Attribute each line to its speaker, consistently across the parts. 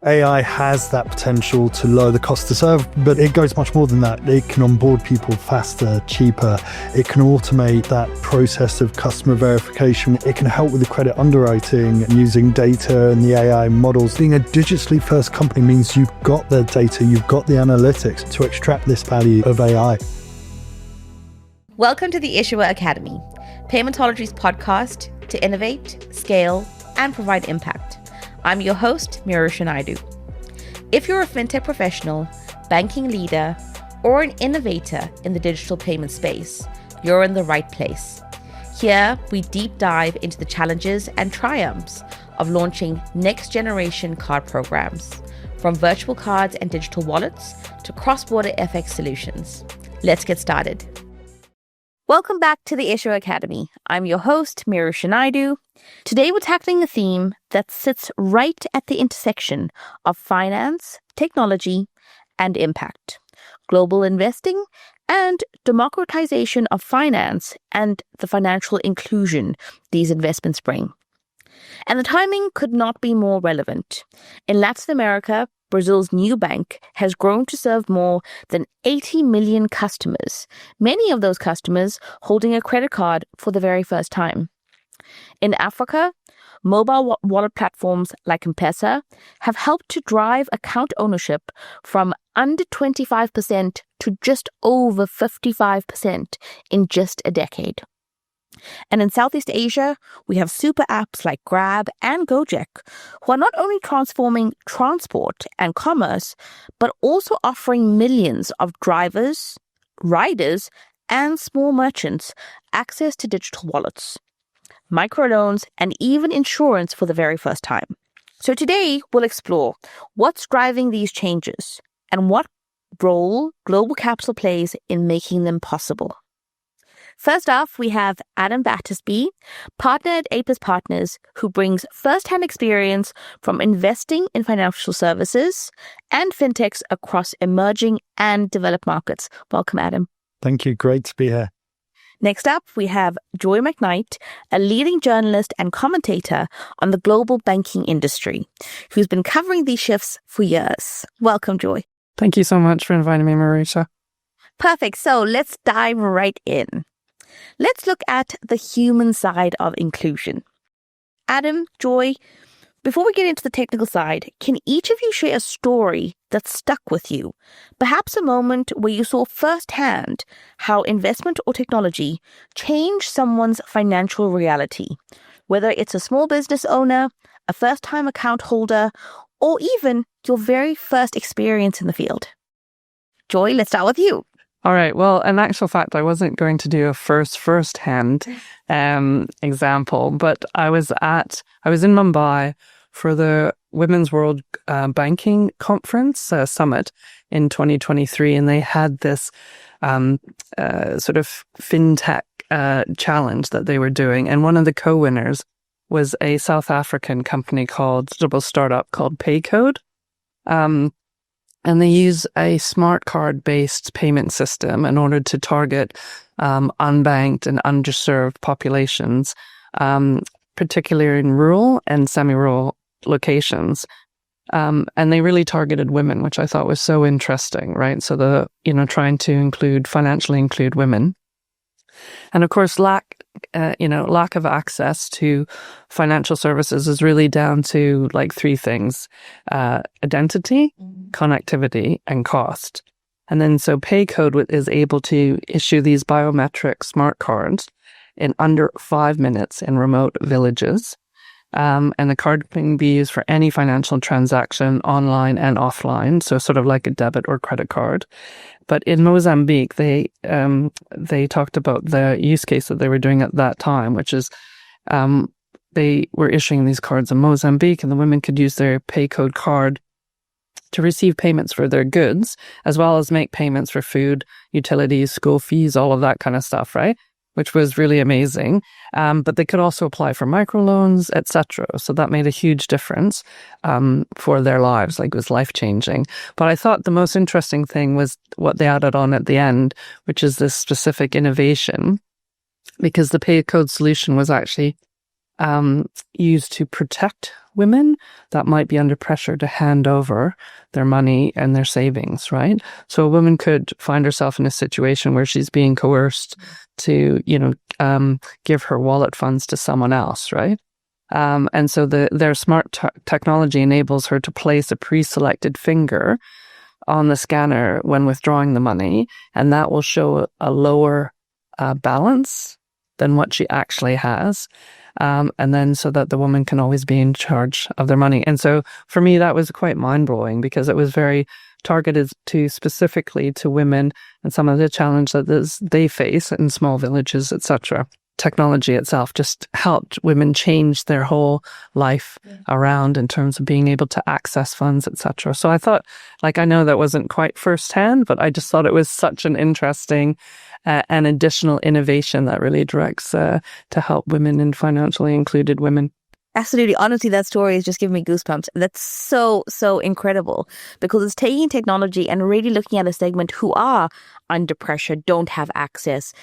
Speaker 1: AI has that potential to lower the cost to serve, but it goes much more than that. It can onboard people faster, cheaper. It can automate that process of customer verification. It can help with the credit underwriting using data and the AI models. Being a digitally first company means you've got the data, you've got the analytics to extract this value of AI.
Speaker 2: Welcome to the Issuer Academy, Paymentology's podcast to innovate, scale, and provide impact. I'm your host, Merusha Naidu. If you're a fintech professional, banking leader, or an innovator in the digital payment space, you're in the right place. Here, we deep dive into the challenges and triumphs of launching next-generation card programs, from virtual cards and digital wallets to cross-border FX solutions. Let's get started. Welcome back to the Issuer Academy. I'm your host, Merusha Naidu. Today we're tackling a theme that sits right at the intersection of finance, technology, and impact, global investing, and democratization of finance and the financial inclusion these investments bring. And the timing could not be more relevant. In Latin America, Brazil's new bank has grown to serve more than 80 million customers, many of those customers holding a credit card for the very first time. In Africa, mobile wallet platforms like M-Pesa have helped to drive account ownership from under 25% to just over 55% in just a decade. And in Southeast Asia, we have super apps like Grab and Gojek, who are not only transforming transport and commerce, but also offering millions of drivers, riders, and small merchants access to digital wallets, microloans, and even insurance for the very first time. So today, we'll explore what's driving these changes and what role global capital plays in making them possible. First off, we have Adam Battersby, partner at Apis Partners, who brings first-hand experience from investing in financial services and fintechs across emerging and developed markets. Welcome, Adam.
Speaker 1: Thank you. Great to be here.
Speaker 2: Next up, we have Joy Macknight, a leading journalist and commentator on the global banking industry, who's been covering these shifts for years. Welcome, Joy.
Speaker 3: Thank you so much for inviting me, Merusha.
Speaker 2: Perfect. So let's dive right in. Let's look at the human side of inclusion. Adam, Joy, before we get into the technical side, can each of you share a story that stuck with you? Perhaps a moment where you saw firsthand how investment or technology changed someone's financial reality, whether it's a small business owner, a first-time account holder, or even your very first experience in the field. Joy, let's start with you.
Speaker 3: All right. Well, in actual fact, I wasn't going to do a first-hand example, but I was in Mumbai for the Women's World Banking Conference Summit in 2023, and they had this sort of fintech challenge that they were doing, and one of the co-winners was a South African company startup called Paycode. And they use a smart card-based payment system in order to target unbanked and underserved populations, particularly in rural and semi-rural locations. And they really targeted women, which I thought was so interesting, right? So trying to financially include women. And of course, lack of access to financial services is really down to like three things: identity, connectivity, and cost. And then so Paycode is able to issue these biometric smart cards in under 5 minutes in remote villages. And the card can be used for any financial transaction online and offline, so sort of like a debit or credit card. But in Mozambique, they talked about the use case that they were doing at that time, which is they were issuing these cards in Mozambique, and the women could use their Paycode card to receive payments for their goods, as well as make payments for food, utilities, school fees, all of that kind of stuff, right? Which was really amazing. But they could also apply for microloans, etc. So that made a huge difference for their lives. Like, it was life-changing. But I thought the most interesting thing was what they added on at the end, which is this specific innovation, because the Paycode solution was actually used to protect women that might be under pressure to hand over their money and their savings, right? So a woman could find herself in a situation where she's being coerced to, give her wallet funds to someone else, right? And so their smart technology enables her to place a pre-selected finger on the scanner when withdrawing the money, and that will show a lower balance than what she actually has. And then so that the woman can always be in charge of their money. And so for me, that was quite mind-blowing because it was very targeted specifically to women and some of the challenge that they face in small villages, etc. Technology itself just helped women change their whole life around in terms of being able to access funds, etc. So I thought, I know that wasn't quite firsthand, but I just thought it was such an interesting and additional innovation that really directs to help women and financially included women.
Speaker 2: Absolutely. Honestly, that story is just giving me goosebumps. That's so, so incredible because it's taking technology and really looking at a segment who are under pressure, don't have access.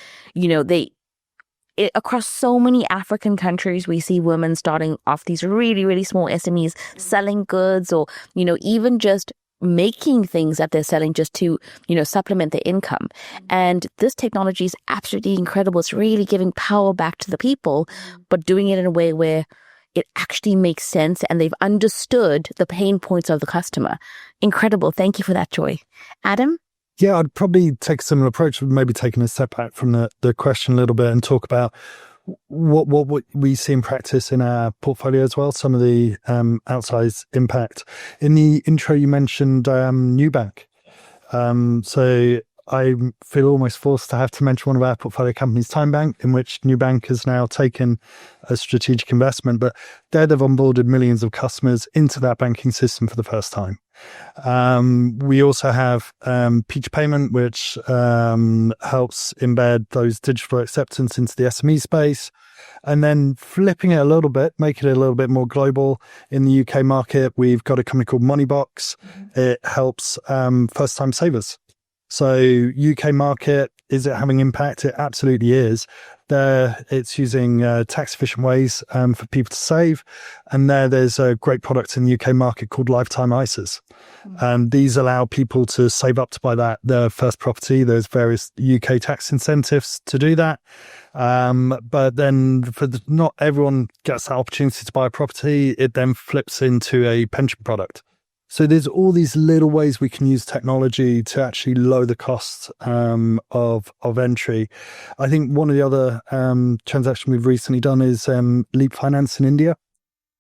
Speaker 2: Across so many African countries, we see women starting off these really, really small SMEs selling goods or, even just making things that they're selling just to, supplement their income. And this technology is absolutely incredible. It's really giving power back to the people, but doing it in a way where it actually makes sense and they've understood the pain points of the customer. Incredible. Thank you for that, Joy. Adam?
Speaker 1: Yeah, I'd probably take a similar approach, maybe taking a step back from the question a little bit and talk about what we see in practice in our portfolio as well, some of the outsized impact. In the intro, you mentioned Nubank. So I feel almost forced to have to mention one of our portfolio companies, TimeBank, in which Nubank has now taken a strategic investment, but they've onboarded millions of customers into that banking system for the first time. We also have Peach Payment, which helps embed those digital acceptance into the SME space. And then flipping it a little bit, making it a little bit more global. In the UK market, we've got a company called Moneybox. It helps first-time savers. So UK market, is it having impact? It absolutely is. There, it's using tax-efficient ways for people to save. And there's a great product in the UK market called Lifetime ISAs. These allow people to save up to buy their first property. There's various UK tax incentives to do that. But then not everyone gets that opportunity to buy a property. It then flips into a pension product. So there's all these little ways we can use technology to actually lower the cost of entry. I think one of the other transactions we've recently done is Leap Finance in India.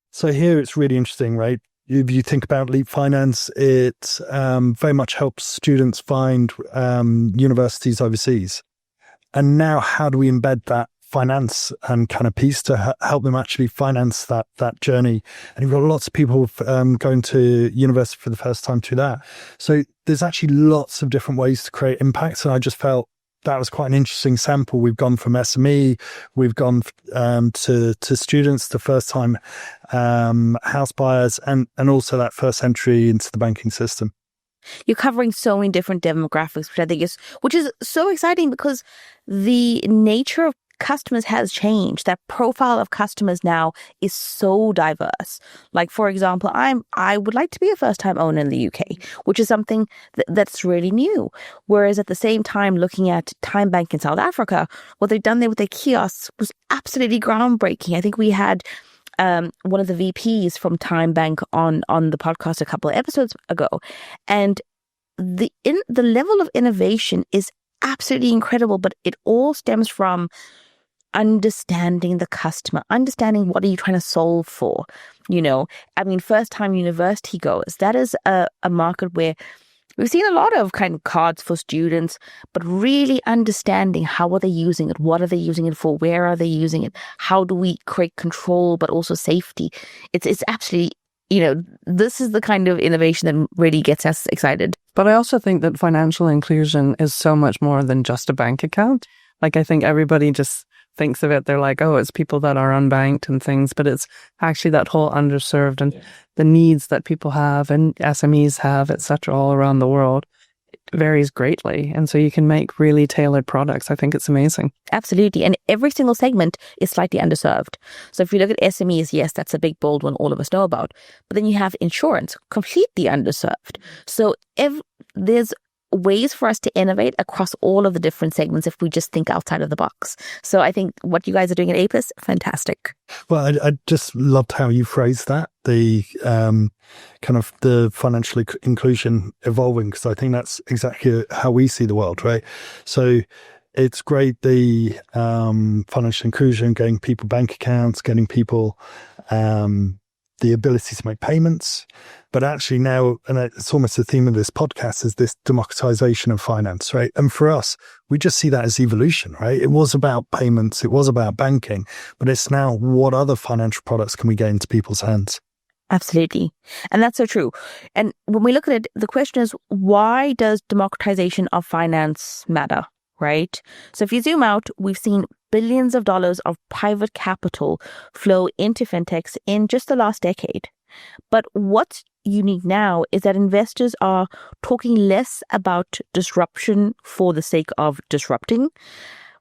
Speaker 1: So here it's really interesting, right? If you think about Leap Finance, it very much helps students find universities overseas. And now how do we embed that finance and kind of piece to help them actually finance that journey? And you've got lots of people going to university for the first time through that. So there's actually lots of different ways to create impact. And I just felt that was quite an interesting sample. We've gone from SME, we've gone to students, to first-time house buyers, and also that first entry into the banking system.
Speaker 2: You're covering so many different demographics, which I think which is so exciting because the nature of customers has changed. That profile of customers now is so diverse. Like, for example, I would like to be a first-time owner in the UK, which is something that's really new. Whereas at the same time, looking at TimeBank in South Africa, what they've done there with their kiosks was absolutely groundbreaking. I think we had one of the VPs from TimeBank on the podcast a couple of episodes ago, and the level of innovation is absolutely incredible. But it all stems from understanding the customer, understanding what are you trying to solve for. First-time university goers, that is a market where we've seen a lot of kind of cards for students, but really understanding how are they using it, what are they using it for, where are they using it, how do we create control but also safety. It's absolutely, this is the kind of innovation that really gets us excited.
Speaker 3: But I also think that financial inclusion is so much more than just a bank account. I think everybody just thinks of it, they're like, oh, it's people that are unbanked and things, but it's actually that whole underserved and the needs that people have and SMEs have, etc., all around the world. varies greatly. And so you can make really tailored products. I think it's amazing.
Speaker 2: Absolutely. And every single segment is slightly underserved. So if you look at SMEs, yes, that's a big, bold one all of us know about. But then you have insurance, completely underserved. So there's ways for us to innovate across all of the different segments if we just think outside of the box. So I think what you guys are doing at APIS, fantastic.
Speaker 1: Well, I just loved how you phrased that, the kind of the financial inclusion evolving, because I think that's exactly how we see the world, right? So it's great, the financial inclusion, getting people bank accounts, getting people the ability to make payments. But actually now, and it's almost the theme of this podcast, is this democratization of finance, right? And for us, we just see that as evolution, right? It was about payments, it was about banking, but it's now what other financial products can we get into people's hands?
Speaker 2: Absolutely. And that's so true. And when we look at it, the question is, why does democratization of finance matter, right? So if you zoom out, we've seen billions of dollars of private capital flow into fintechs in just the last decade. But what's unique now is that investors are talking less about disruption for the sake of disrupting,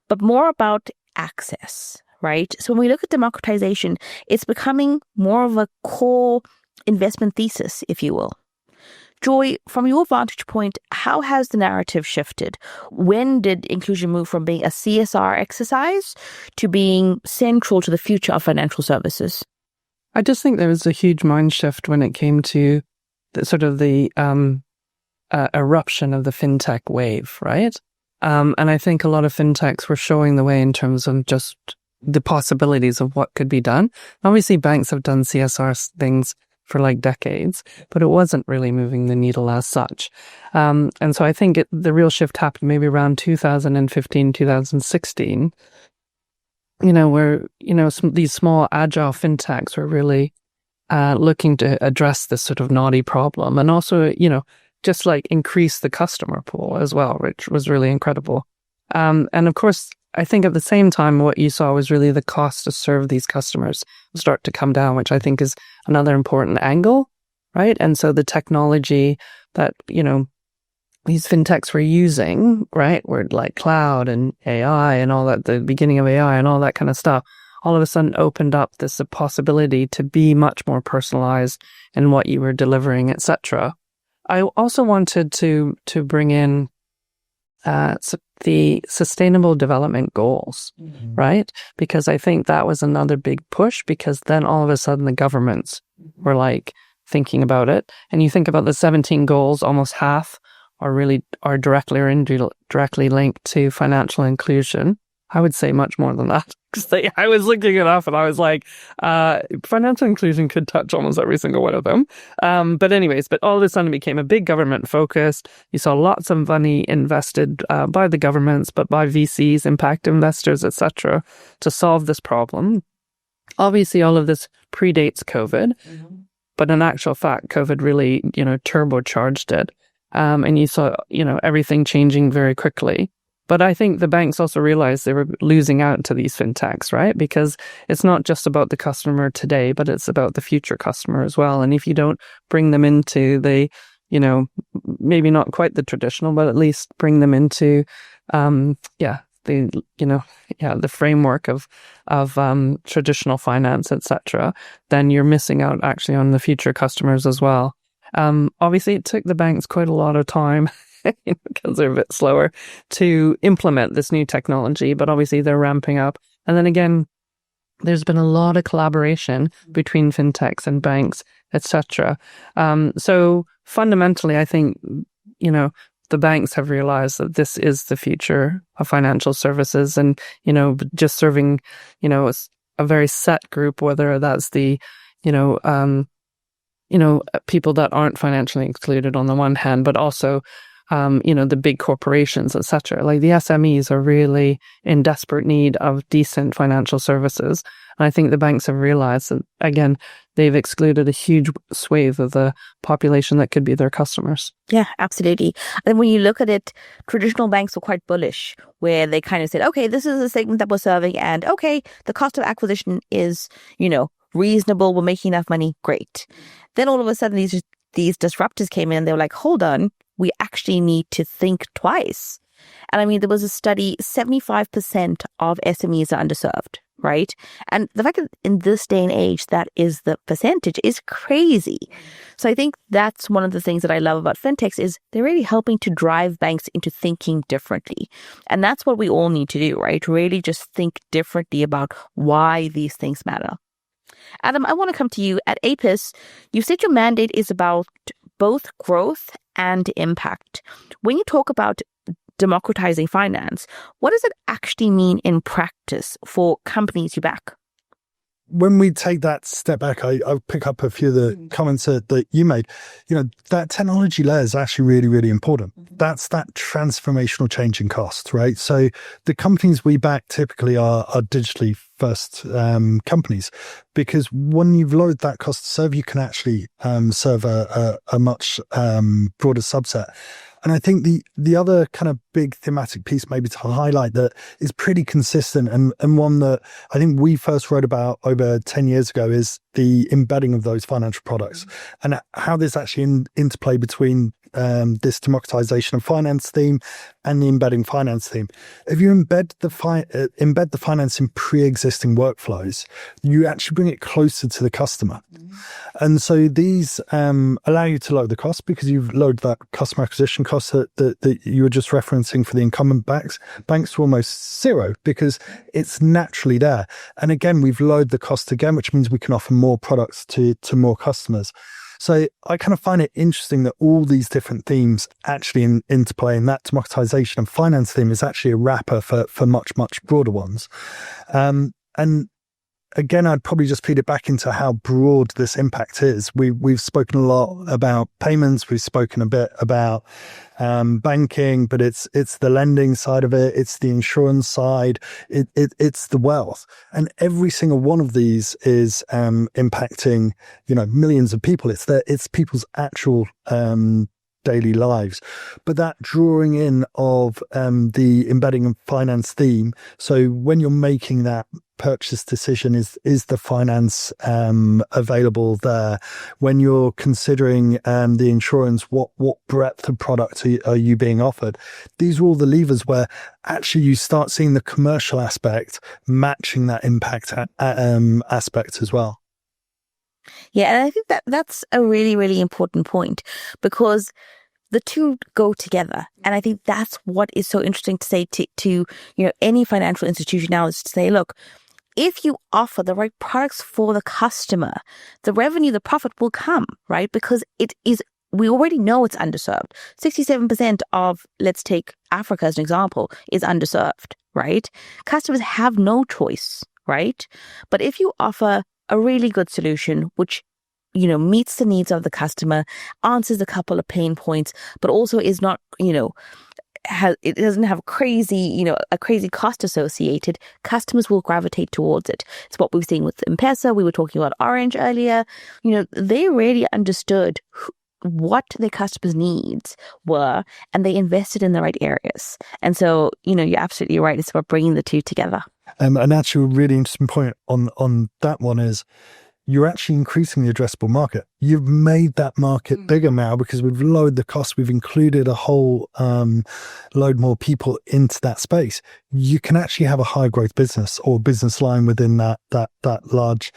Speaker 2: but more about access, right? So when we look at democratization, it's becoming more of a core investment thesis, if you will. Joy, from your vantage point, how has the narrative shifted? When did inclusion move from being a CSR exercise to being central to the future of financial services?
Speaker 3: I just think there was a huge mind shift when it came to the eruption of the fintech wave, right? And I think a lot of fintechs were showing the way in terms of just the possibilities of what could be done. Obviously, banks have done CSR things for like decades, but it wasn't really moving the needle as such. And so I think the real shift happened maybe around 2015, 2016, where, these small agile fintechs were really looking to address this sort of naughty problem and also, just like increase the customer pool as well, which was really incredible. And of course, I think at the same time, what you saw was really the cost to serve these customers start to come down, which I think is another important angle, right? And so the technology that, these fintechs were using, right, were like cloud and AI and all that, the beginning of AI and all that kind of stuff, all of a sudden opened up this possibility to be much more personalized in what you were delivering, etc. I also wanted to bring in the Sustainable Development Goals, right? Because I think that was another big push, because then all of a sudden the governments were like thinking about it. And you think about the 17 goals, almost half are directly or indirectly linked to financial inclusion. I would say much more than that. Because I was looking it up and I was like, financial inclusion could touch almost every single one of them. But all of a sudden it became a big government focus. You saw lots of money invested by the governments, but by VCs, impact investors, etc., to solve this problem. Obviously, all of this predates COVID, but in actual fact, COVID really, turbocharged it. And you saw, everything changing very quickly. But I think the banks also realized they were losing out to these fintechs, right? Because it's not just about the customer today, but it's about the future customer as well. And if you don't bring them into the, maybe not quite the traditional, but at least bring them into, the framework of traditional finance, etc., then you're missing out actually on the future customers as well. Obviously, it took the banks quite a lot of time because they're a bit slower to implement this new technology, but obviously they're ramping up. And then again, there's been a lot of collaboration between fintechs and banks, etc. So fundamentally, I think, the banks have realized that this is the future of financial services, and, just serving, a very set group, whether that's the, people that aren't financially excluded on the one hand, but also the big corporations, etc. Like the SMEs are really in desperate need of decent financial services. And I think the banks have realized that, again, they've excluded a huge swathe of the population that could be their customers.
Speaker 2: Yeah, absolutely. And when you look at it, traditional banks were quite bullish, where they kind of said, okay, this is a segment that we're serving, and okay, the cost of acquisition is, reasonable, we're making enough money, great. Then all of a sudden, these disruptors came in, they were like, hold on, we actually need to think twice. And I mean, there was a study, 75% of SMEs are underserved, right? And the fact that in this day and age, that is the percentage is crazy. So I think that's one of the things that I love about fintechs is they're really helping to drive banks into thinking differently. And that's what we all need to do, right? Really just think differently about why these things matter. Adam, I want to come to you. At APIS, you said your mandate is about both growth and impact. When you talk about democratizing finance, what does it actually mean in practice for companies you back?
Speaker 1: When we take that step back, I'll pick up a few of the comments that you made. That technology layer is actually really, really important. That's that transformational change in cost, right? So the companies we back typically are digitally first companies, because when you've lowered that cost to serve, you can actually serve a much broader subset. And I think the other kind of big thematic piece maybe to highlight that is pretty consistent and one that I think we first wrote about over 10 years ago is the embedding of those financial products and how there's actually interplay between this democratization of finance theme and the embedding finance theme. If you embed the finance in pre-existing workflows, you actually bring it closer to the customer. And so these allow you to lower the cost because you've lowered that customer acquisition cost that you were just referencing for the incumbent banks to almost zero because it's naturally there. And again, we've lowered the cost again, which means we can offer more products to more customers. So I kind of find it interesting that all these different themes actually interplay, and that democratization of finance theme is actually a wrapper for much, much broader ones. And again, I'd probably just feed it back into how broad this impact is. We've spoken a lot about payments. We've spoken a bit about banking, but it's the lending side of it. It's the insurance side. It's the wealth, and every single one of these is impacting millions of people. It's people's actual daily lives, but that drawing in of the embedding of finance theme. So when you're making that purchase decision, is the finance available there? When you're considering the insurance, what breadth of product are you being offered? These are all the levers where actually you start seeing the commercial aspect matching that impact aspect as well.
Speaker 2: Yeah, and I think that's a really, really important point because the two go together. And I think that's what is so interesting to say to any financial institution now is to say, look, if you offer the right products for the customer, the revenue, the profit will come, right? Because we already know it's underserved. 67% of, let's take Africa as an example, is underserved, right? Customers have no choice, right? But if you offer a really good solution, which meets the needs of the customer, answers a couple of pain points, but also is not, it doesn't have a crazy cost associated, customers will gravitate towards it. It's what we've seen with M-Pesa. We were talking about Orange earlier. They really understood what their customers' needs were, and they invested in the right areas. And so, you're absolutely right. It's about bringing the two together.
Speaker 1: And actually, a really interesting point on that one is you're actually increasing the addressable market. You've made that market bigger now because we've lowered the cost. We've included a whole load more people into that space. You can actually have a high growth business or business line within that large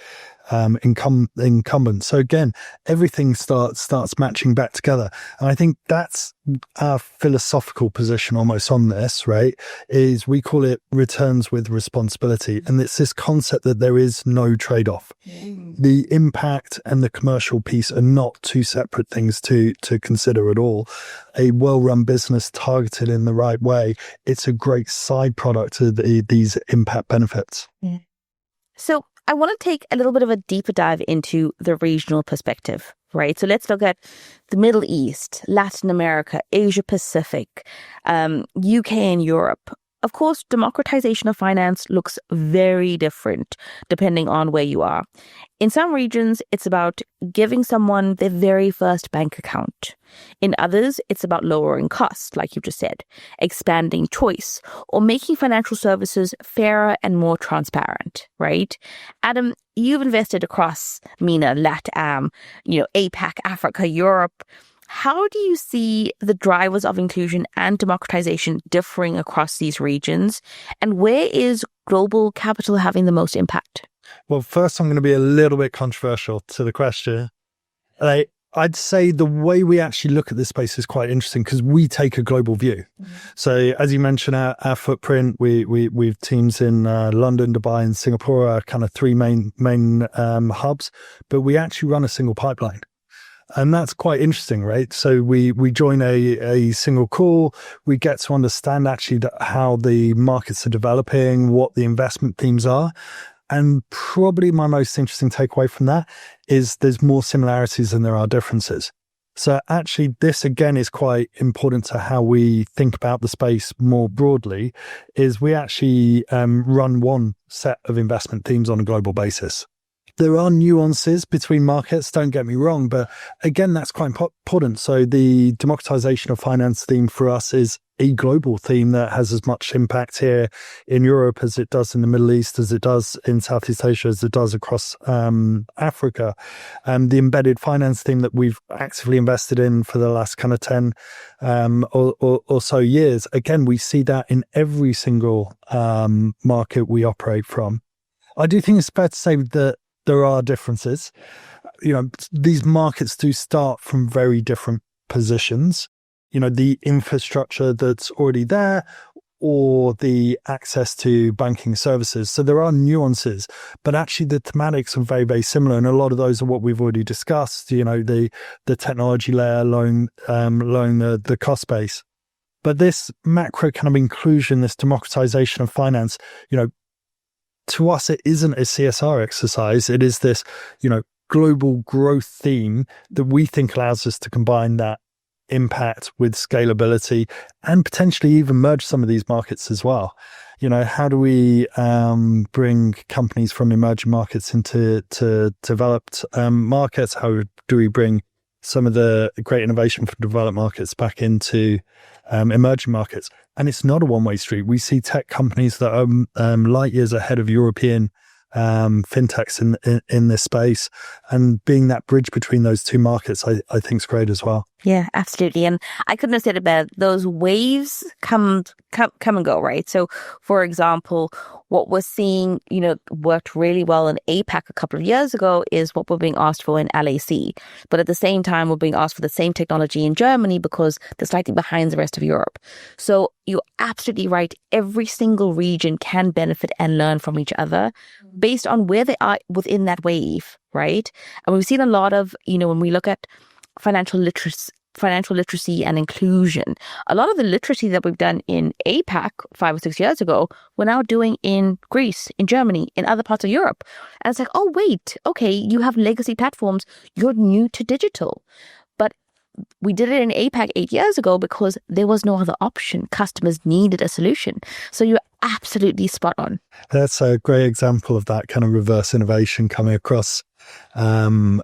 Speaker 1: incumbent. So again, everything starts matching back together. And I think that's our philosophical position almost on this, right? Is we call it returns with responsibility. And it's this concept that there is no trade-off. The impact and the commercial piece are not two separate things to consider at all. A well-run business targeted in the right way, it's a great side product to these impact benefits.
Speaker 2: Yeah. So I want to take a little bit of a deeper dive into the regional perspective, right? So let's look at the Middle East, Latin America, Asia Pacific, UK and Europe. Of course, democratization of finance looks very different depending on where you are. In some regions, it's about giving someone their very first bank account. In others, it's about lowering costs, like you just said, expanding choice, or making financial services fairer and more transparent, right? Adam, you've invested across MENA, LATAM, APAC, Africa, Europe. How do you see the drivers of inclusion and democratization differing across these regions? And where is global capital having the most impact?
Speaker 1: Well, first, I'm going to be a little bit controversial to the question. I'd say the way we actually look at this space is quite interesting because we take a global view. So as you mentioned, our footprint, we've teams in London, Dubai and Singapore are kind of three main hubs, but we actually run a single pipeline. And that's quite interesting, right? So we join a single call. We get to understand actually how the markets are developing, what the investment themes are. And probably my most interesting takeaway from that is there's more similarities than there are differences. So actually, this again is quite important to how we think about the space more broadly, is we actually run one set of investment themes on a global basis. There are nuances between markets, don't get me wrong, but again, that's quite important. So the democratization of finance theme for us is a global theme that has as much impact here in Europe as it does in the Middle East, as it does in Southeast Asia, as it does across Africa. And the embedded finance theme that we've actively invested in for the last kind of 10 or so years, again, we see that in every single market we operate from. I do think it's fair to say that there are differences. You know, these markets do start from very different positions. You know, the infrastructure that's already there or the access to banking services. So there are nuances, but actually the thematics are very, very similar. And a lot of those are what we've already discussed, you know, the technology layer, lowering the cost base. But this macro kind of inclusion, this democratization of finance, you know, to us, it isn't a CSR exercise. It is this, you know, global growth theme that we think allows us to combine that impact with scalability and potentially even merge some of these markets as well. You know, how do we bring companies from emerging markets into developed markets? How do we bring some of the great innovation from developed markets back into emerging markets? And it's not a one-way street. We see tech companies that are light years ahead of European fintechs in this space, and being that bridge between those two markets, I think is great as well.
Speaker 2: Yeah, absolutely. And I couldn't have said it better. Those waves come and go, right? So, for example, what we're seeing, you know, worked really well in APAC a couple of years ago is what we're being asked for in LAC. But at the same time, we're being asked for the same technology in Germany because they're slightly behind the rest of Europe. So you're absolutely right. Every single region can benefit and learn from each other based on where they are within that wave, right? And we've seen a lot of, you know, when we look at financial literacy and inclusion, a lot of the literacy that we've done in APAC 5 or 6 years ago, we're now doing in Greece, in Germany, in other parts of Europe. And it's like, oh, wait, okay, you have legacy platforms. You're new to digital. But we did it in APAC 8 years ago because there was no other option. Customers needed a solution. So you're absolutely spot on.
Speaker 1: That's a great example of that kind of reverse innovation coming across and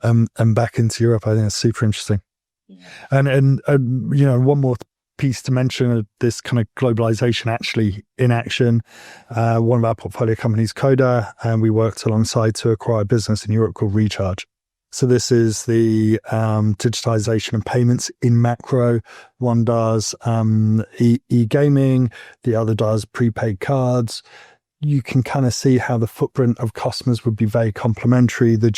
Speaker 1: back into Europe. I think it's super interesting. Yeah. And you know, one more piece to mention, this kind of globalization actually in action. One of our portfolio companies, Coda, and we worked alongside to acquire a business in Europe called Recharge. So this is the digitization of payments in macro. One does e-gaming, the other does prepaid cards. You can kind of see how the footprint of customers would be very complementary. The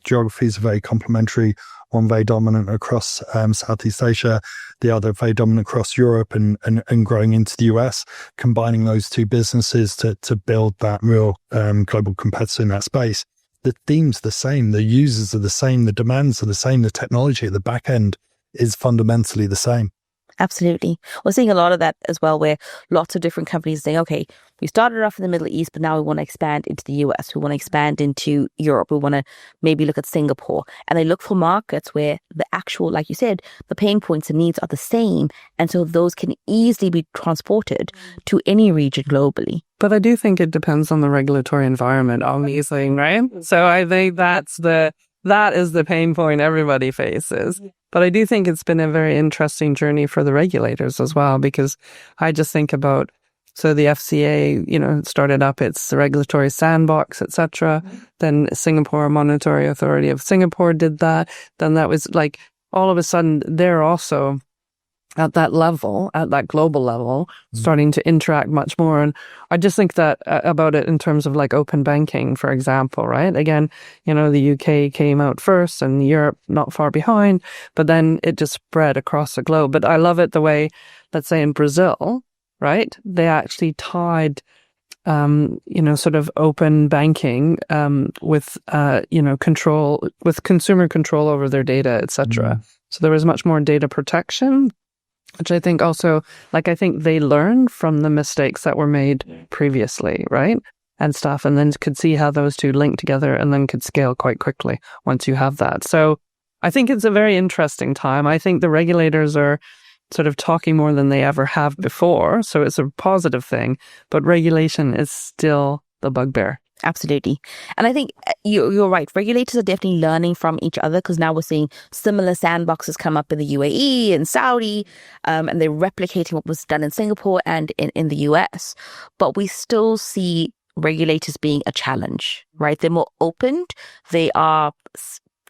Speaker 1: geographies are very complementary. One very dominant across Southeast Asia, the other very dominant across Europe and growing into the US, combining those two businesses to build that real global competitor in that space. The theme's the same, the users are the same, the demands are the same, the technology at the back end is fundamentally the same.
Speaker 2: Absolutely. We're seeing a lot of that as well, where lots of different companies saying, okay, we started off in the Middle East, but now we want to expand into the US. We want to expand into Europe. We want to maybe look at Singapore. And they look for markets where the actual, like you said, the pain points and needs are the same. And so those can easily be transported to any region globally.
Speaker 3: But I do think it depends on the regulatory environment, obviously, right? So I think that is the pain point everybody faces. But I do think it's been a very interesting journey for the regulators as well, because I just think about, so the FCA, you know, started up its regulatory sandbox, etc. Then Singapore Monetary Authority of Singapore did that. Then that was like all of a sudden they're also at that level, at that global level, starting to interact much more. And I just think that about it in terms of like open banking, for example, right? Again, the UK came out first and Europe not far behind, but then it just spread across the globe. But I love it the way, let's say in Brazil, right? They actually tied sort of open banking with control, with consumer control over their data, etc. So there was much more data protection, which I think also, I think they learned from the mistakes that were made previously, right? And stuff, and then could see how those two link together and then could scale quite quickly once you have that. So I think it's a very interesting time. I think the regulators are sort of talking more than they ever have before. So it's a positive thing, but regulation is still the bugbear.
Speaker 2: Absolutely. And I think you're right. Regulators are definitely learning from each other, because now we're seeing similar sandboxes come up in the UAE and Saudi, and they're replicating what was done in Singapore and in the US. But we still see regulators being a challenge, right? They're more open. They are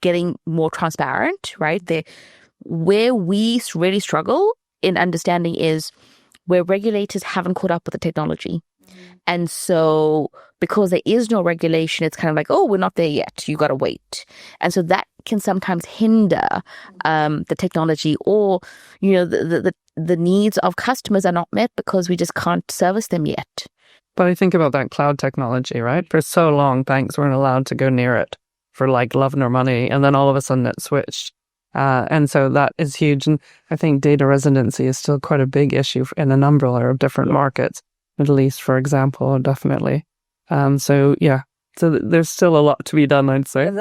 Speaker 2: getting more transparent, right? Where we really struggle in understanding is where regulators haven't caught up with the technology. And so because there is no regulation, it's kind of like, oh, we're not there yet. You got to wait. And so that can sometimes hinder the technology, or, the needs of customers are not met because we just can't service them yet.
Speaker 3: But I think about that cloud technology, right? For so long, banks weren't allowed to go near it for love nor money. And then all of a sudden it switched. And so that is huge. And I think data residency is still quite a big issue in a number of different markets. Middle East, for example, definitely. So there's still a lot to be done, I'd say.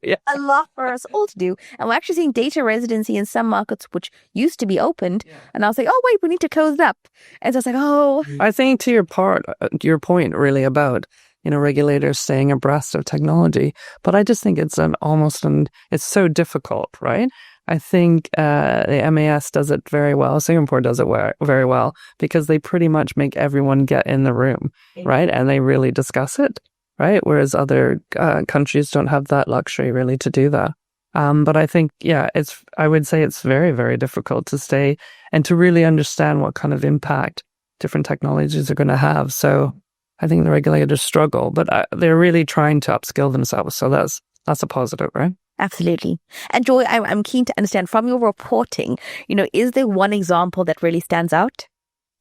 Speaker 2: Yeah. A lot for us all to do. And we're actually seeing data residency in some markets which used to be opened. Yeah. And I was like, oh, wait, we need to close it up. And so I was like, oh.
Speaker 3: I think to your point really about, regulators staying abreast of technology. But I just think it's it's so difficult, right? I think the MAS does it very well. Singapore does it very well, because they pretty much make everyone get in the room, right? And they really discuss it, right? Whereas other countries don't have that luxury really to do that. But I think, I would say it's very, very difficult to stay and to really understand what kind of impact different technologies are going to have. So I think the regulators struggle, but they're really trying to upskill themselves. So that's a positive, right?
Speaker 2: Absolutely. And Joy, I'm keen to understand from your reporting, is there one example that really stands out?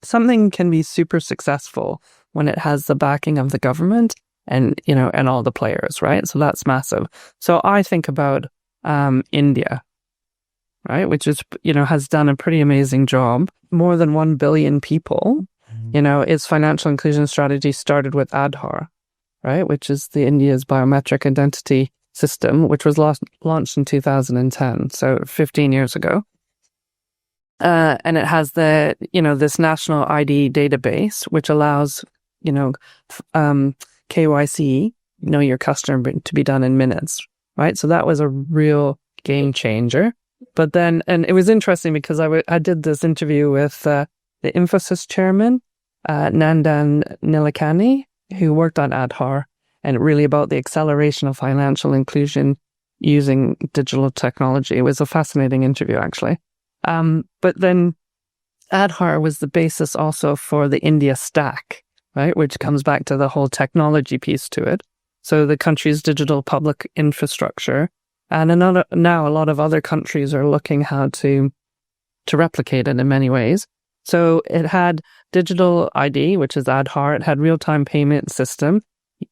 Speaker 3: Something can be super successful when it has the backing of the government and all the players, right? So that's massive. So I think about India, right? Which is, has done a pretty amazing job. More than 1 billion people, its financial inclusion strategy started with Aadhaar, right? Which is the India's biometric identity system, which was launched in 2010, so 15 years ago. And it has this national ID database, which allows, KYC, know your customer, to be done in minutes, right? So that was a real game changer. But then, and it was interesting because I did this interview with the Infosys chairman, Nandan Nilekani, who worked on Aadhaar, and really about the acceleration of financial inclusion using digital technology. It was a fascinating interview, actually. But then Aadhaar was the basis also for the India Stack, right? Which comes back to the whole technology piece to it. So the country's digital public infrastructure. And now a lot of other countries are looking how to replicate it in many ways. So it had digital ID, which is Aadhaar. It had real-time payment system,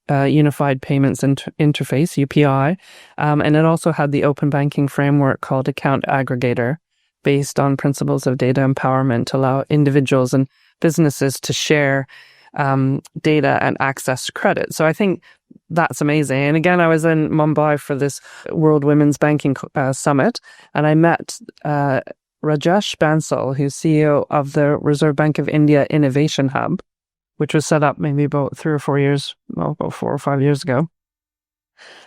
Speaker 3: Unified Payments Interface, UPI, and it also had the open banking framework called Account Aggregator, based on principles of data empowerment to allow individuals and businesses to share data and access credit. So I think that's amazing. And again, I was in Mumbai for this World Women's Banking Summit, and I met Rajesh Bansal, who's CEO of the Reserve Bank of India Innovation Hub, which was set up maybe about 4 or 5 years ago.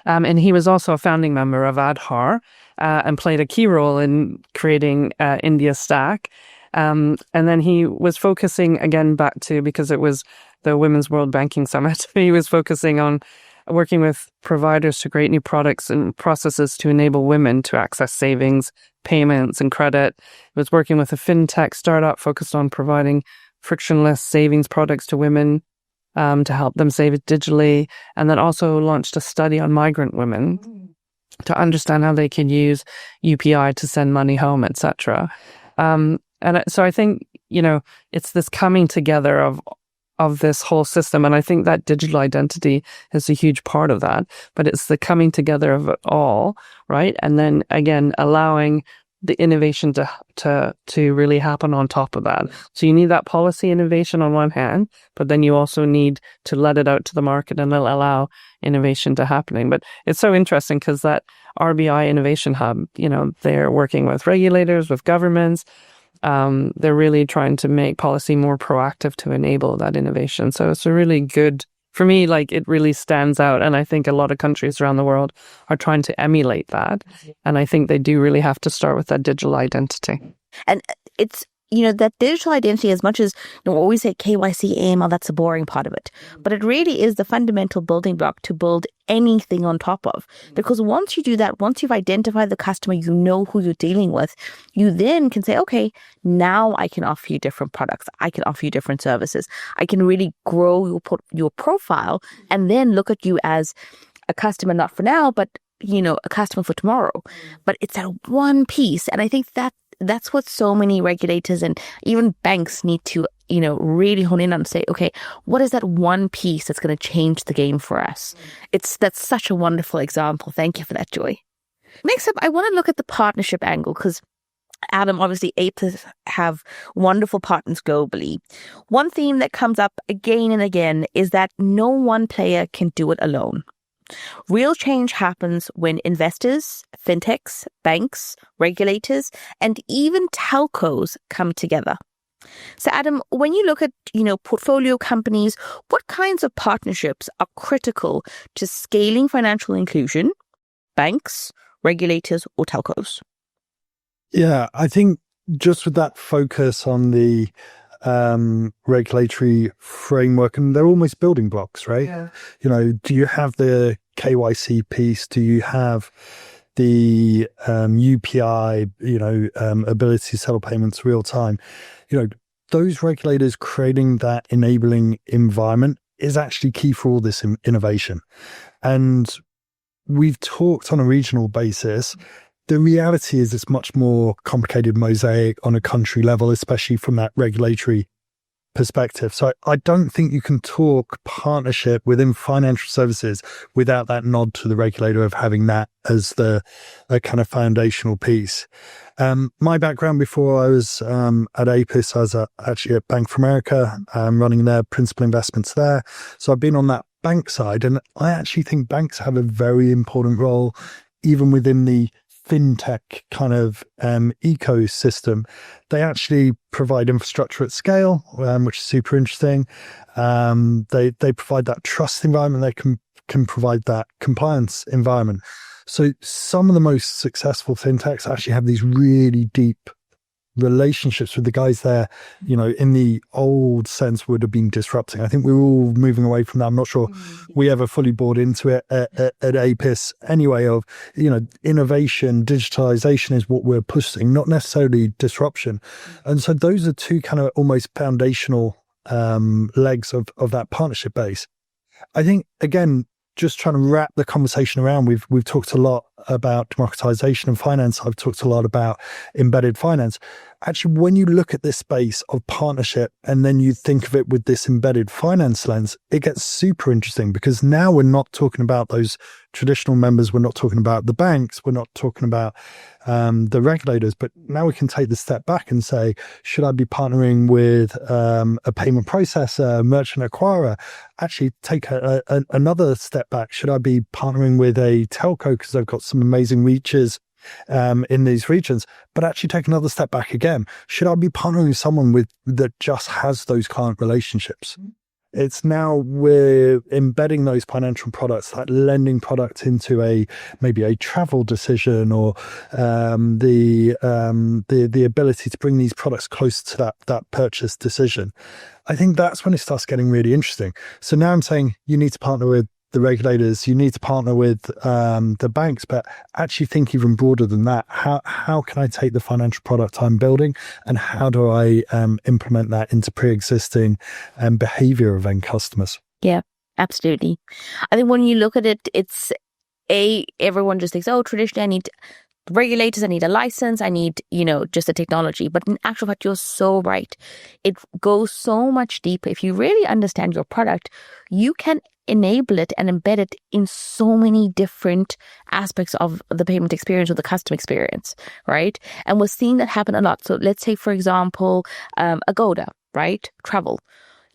Speaker 3: And he was also a founding member of Aadhaar and played a key role in creating India Stack. And then he was focusing again back to, because it was the Women's World Banking Summit, he was focusing on working with providers to create new products and processes to enable women to access savings, payments and credit. It was working with a fintech startup focused on providing frictionless savings products to women to help them save it digitally, and then also launched a study on migrant women to understand how they can use UPI to send money home, etc. So I think, it's this coming together of this whole system. And I think that digital identity is a huge part of that, but it's the coming together of it all, right? And then again, allowing the innovation to really happen on top of that. So you need that policy innovation on one hand, but then you also need to let it out to the market and allow innovation to happening. But it's so interesting because that RBI Innovation Hub, they're working with regulators, with governments. They're really trying to make policy more proactive to enable that innovation. So it's a really good, for me, it really stands out. And I think a lot of countries around the world are trying to emulate that. And I think they do really have to start with that digital identity.
Speaker 2: And it's, that digital identity, as much as we always say KYC, AML, that's the boring part of it. But it really is the fundamental building block to build anything on top of. Because once you do that, once you've identified the customer, you know who you're dealing with, you then can say, okay, now I can offer you different products. I can offer you different services. I can really grow your profile and then look at you as a customer, not for now, but, a customer for tomorrow. But it's that one piece. And I think that's what so many regulators and even banks need to, really hone in on and say, okay, what is that one piece that's going to change the game for us? That's such a wonderful example. Thank you for that, Joy. Next up, I want to look at the partnership angle because Adam, obviously, APIS have wonderful partners globally. One theme that comes up again and again is that no one player can do it alone. Real change happens when investors, fintechs, banks, regulators, and even telcos come together. So Adam, when you look at, portfolio companies, what kinds of partnerships are critical to scaling financial inclusion? Banks, regulators, or telcos?
Speaker 1: Yeah, I think just with that focus on the regulatory framework, and they're almost building blocks, right? Yeah. Do you have the KYC piece? Do you have the UPI, ability to settle payments real time? Those regulators creating that enabling environment is actually key for all this innovation. And we've talked on a regional basis. The reality is it's much more complicated mosaic on a country level, especially from that regulatory perspective. So I don't think you can talk partnership within financial services without that nod to the regulator of having that as a kind of foundational piece. My background before I was at APIS, I was actually at Bank of America, running their principal investments there. So I've been on that bank side, and I actually think banks have a very important role, even within the fintech kind of ecosystem. They actually provide infrastructure at scale, which is super interesting. They provide that trust environment. They can provide that compliance environment. So some of the most successful fintechs actually have these really deep relationships with the guys there, in the old sense would have been disrupting. I think we're all moving away from that. I'm not sure we ever fully bought into it at APIS anyway, of, innovation, digitalization is what we're pushing, not necessarily disruption. And so those are two kind of almost foundational legs of that partnership base. I think, again, just trying to wrap the conversation around, we've talked a lot about democratization and finance. I've talked a lot about embedded finance. Actually, when you look at this space of partnership and then you think of it with this embedded finance lens, it gets super interesting, because now we're not talking about those traditional members. We're not talking about the banks. We're not talking about the regulators. But now we can take the step back and say, should I be partnering with a payment processor, merchant acquirer? Actually, take another step back. Should I be partnering with a telco because they've got some amazing reaches in these regions? But actually take another step back again. Should I be partnering with someone that just has those client relationships? It's now we're embedding those financial products, that lending product, into maybe a travel decision, or the ability to bring these products close to that purchase decision. I think that's when it starts getting really interesting. So now I'm saying you need to partner with the regulators, you need to partner with the banks, but actually think even broader than that. How can I take the financial product I'm building and how do I implement that into pre-existing behavior of end customers?
Speaker 2: Yeah, absolutely. I think when you look at it, it's everyone just thinks, oh, traditionally I need regulators, I need a license, I need, just a technology. But in actual fact, you're so right. It goes so much deeper. If you really understand your product, you can enable it and embed it in so many different aspects of the payment experience or the customer experience, right? And we're seeing that happen a lot. So let's say, for example, Agoda, right? Travel.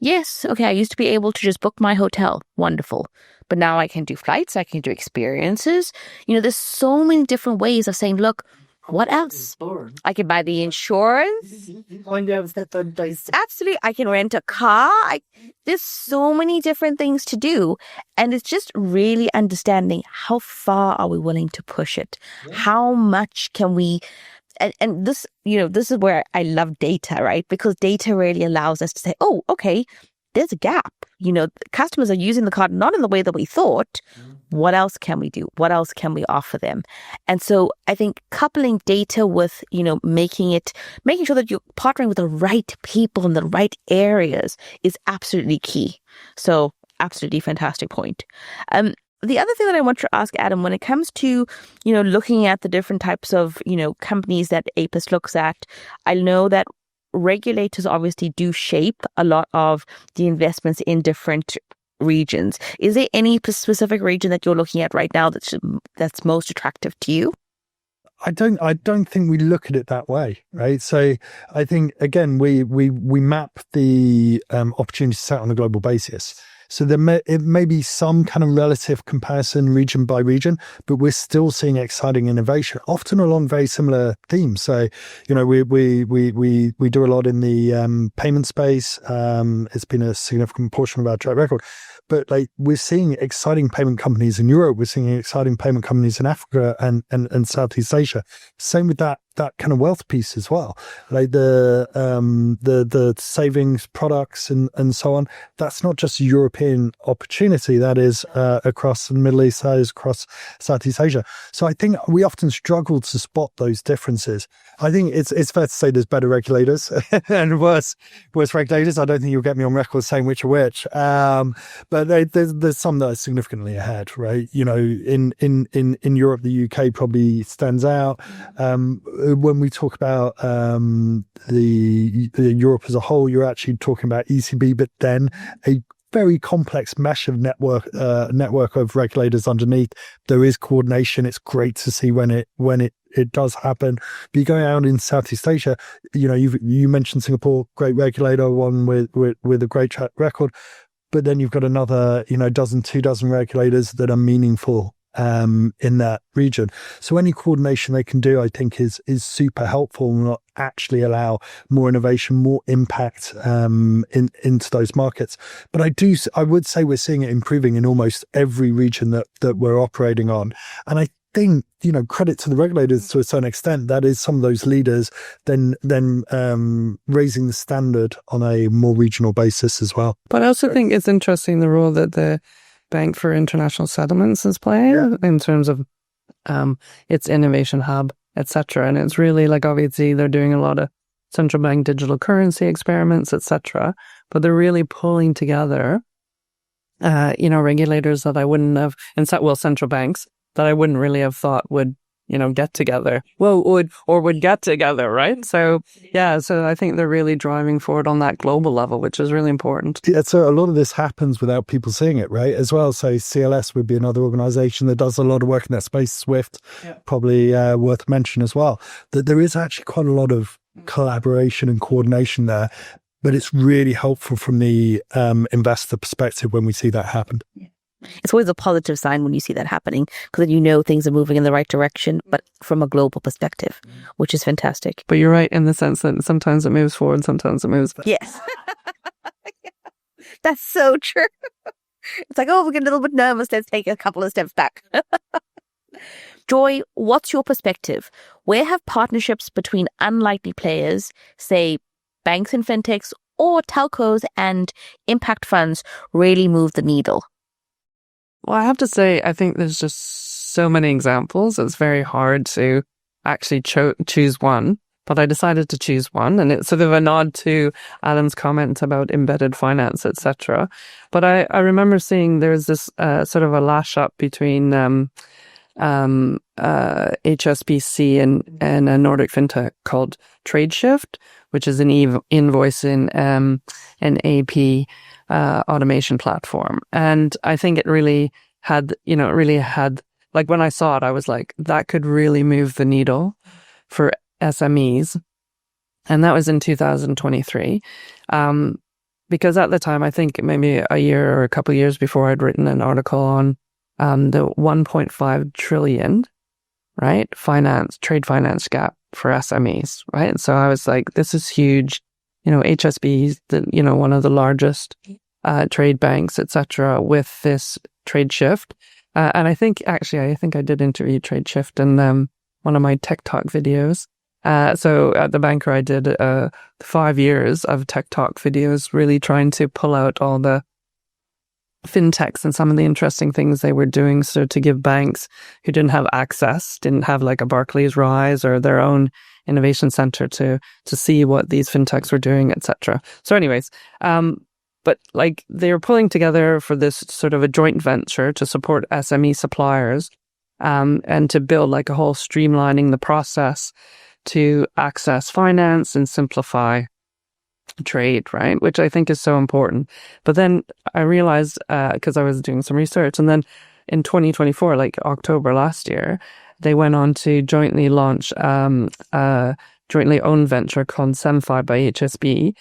Speaker 2: Yes, okay, I used to be able to just book my hotel. Wonderful. But now I can do flights, I can do experiences. There's so many different ways of saying, look, what else? I can buy the insurance. Absolutely. I can rent a car. There's so many different things to do. And it's just really understanding how far are we willing to push it? How much can we... And this, this is where I love data, right? Because data really allows us to say, oh, okay, there's a gap. Customers are using the card not in the way that we thought. What else can we do? What else can we offer them? And so I think coupling data with, making sure that you're partnering with the right people in the right areas is absolutely key. So absolutely fantastic point. The other thing that I want to ask, Adam, when it comes to, looking at the different types of, companies that APIS looks at, I know that regulators obviously do shape a lot of the investments in different regions. Is there any specific region that you're looking at right now that's most attractive to you?
Speaker 1: I don't think we look at it that way, right? So I think, again, we map the opportunity set on a global basis. So it may be some kind of relative comparison region by region, but we're still seeing exciting innovation, often along very similar themes. So, we do a lot in the payment space. It's been a significant portion of our track record. But we're seeing exciting payment companies in Europe. We're seeing exciting payment companies in Africa and Southeast Asia. Same with that kind of wealth piece as well. The savings products and so on. That's not just a European opportunity. That is across the Middle East, that is across Southeast Asia. So I think we often struggle to spot those differences. I think it's fair to say there's better regulators and worse regulators. I don't think you'll get me on record saying which are which. But there's some that are significantly ahead, right? In Europe, the UK probably stands out. When we talk about the Europe as a whole, you're actually talking about ECB, but then a very complex mesh of network of regulators underneath. There is coordination. It's great to see when it does happen. But you go out in Southeast Asia, you mentioned Singapore, great regulator, one with a great track record. But then you've got another, 2 dozen regulators that are meaningful in that region. So any coordination they can do, I think, is super helpful and will actually allow more innovation, more impact into those markets. But I would say we're seeing it improving in almost every region that we're operating on. And I think, credit to the regulators to a certain extent, that is some of those leaders then raising the standard on a more regional basis as well.
Speaker 3: But I also think it's interesting the role that the Bank for International Settlements is playing in terms of its innovation hub, etc. And it's really obviously they're doing a lot of central bank digital currency experiments, etc. But they're really pulling together, regulators that I wouldn't have, central banks that I wouldn't really have thought would, get together. Would get together, right? So, so I think they're really driving forward on that global level, which is really important.
Speaker 1: Yeah, so a lot of this happens without people seeing it, right? As well, so CLS would be another organization that does a lot of work in that space. Swift, probably worth mention as well. That there is actually quite a lot of collaboration and coordination there, but it's really helpful from the investor perspective when we see that happen.
Speaker 2: Yeah. It's always a positive sign when you see that happening, because then things are moving in the right direction, but from a global perspective, which is fantastic.
Speaker 3: But you're right in the sense that sometimes it moves forward, sometimes it moves back.
Speaker 2: Yes. That's so true. It's like, we get a little bit nervous. Let's take a couple of steps back. Joy, what's your perspective? Where have partnerships between unlikely players, say banks and fintechs, or telcos and impact funds, really moved the needle?
Speaker 3: Well, I have to say, I think there's just so many examples. It's very hard to actually choose one, but I decided to choose one, and it's sort of a nod to Adam's comment about embedded finance, etc. But I remember seeing there's this sort of a lash up between HSBC and a Nordic fintech called TradeShift, which is an invoicing and AP automation platform. And I think it really had, like when I saw it, I was like, that could really move the needle for SMEs. And that was in 2023. Because at the time, I think maybe a year or a couple of years before, I'd written an article on the 1.5 trillion, right, trade finance gap for SMEs, right? And so I was like, this is huge. HSB is one of the largest trade banks, etc., with this trade shift. And I think I did interview Trade Shift in one of my TikTok videos. So at the banker, I did 5 years of TikTok videos, really trying to pull out all the fintechs and some of the interesting things they were doing. So to give banks who didn't have access, didn't have like a Barclays Rise or their own innovation center to see what these fintechs were doing, etc. So anyways, but like they were pulling together for this sort of a joint venture to support SME suppliers, and to build like a whole streamlining the process to access finance and simplify trade, right? Which I think is so important. But then I realized, because I was doing some research, and then in 2024, like October last year, they went on to jointly launch a jointly owned venture called Semfi by HSB,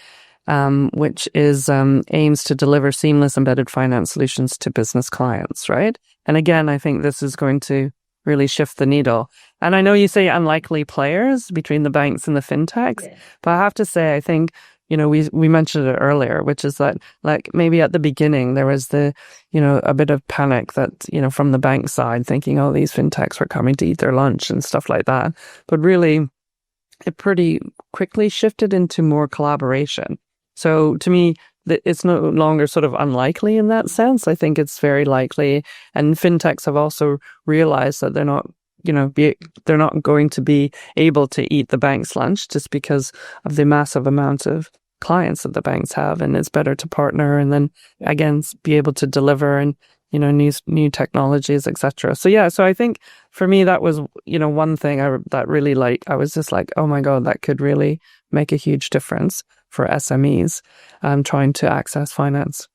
Speaker 3: which is aims to deliver seamless embedded finance solutions to business clients, right? And again, I think this is going to really shift the needle. And I know you say unlikely players between the banks and the fintechs, but I have to say, I think, we mentioned it earlier, which is that like maybe at the beginning there was a bit of panic that, from the bank side thinking, oh, these fintechs were coming to eat their lunch and stuff like that. But really, it pretty quickly shifted into more collaboration. So to me, it's no longer sort of unlikely in that sense. I think it's very likely. And fintechs have also realized that they're not going to be able to eat the bank's lunch just because of the massive amount of clients that the banks have. And it's better to partner and then again, be able to deliver and, new technologies, etc. So I think for me, that was, one thing that really I was just like, oh my God, that could really make a huge difference for SMEs trying to access finance.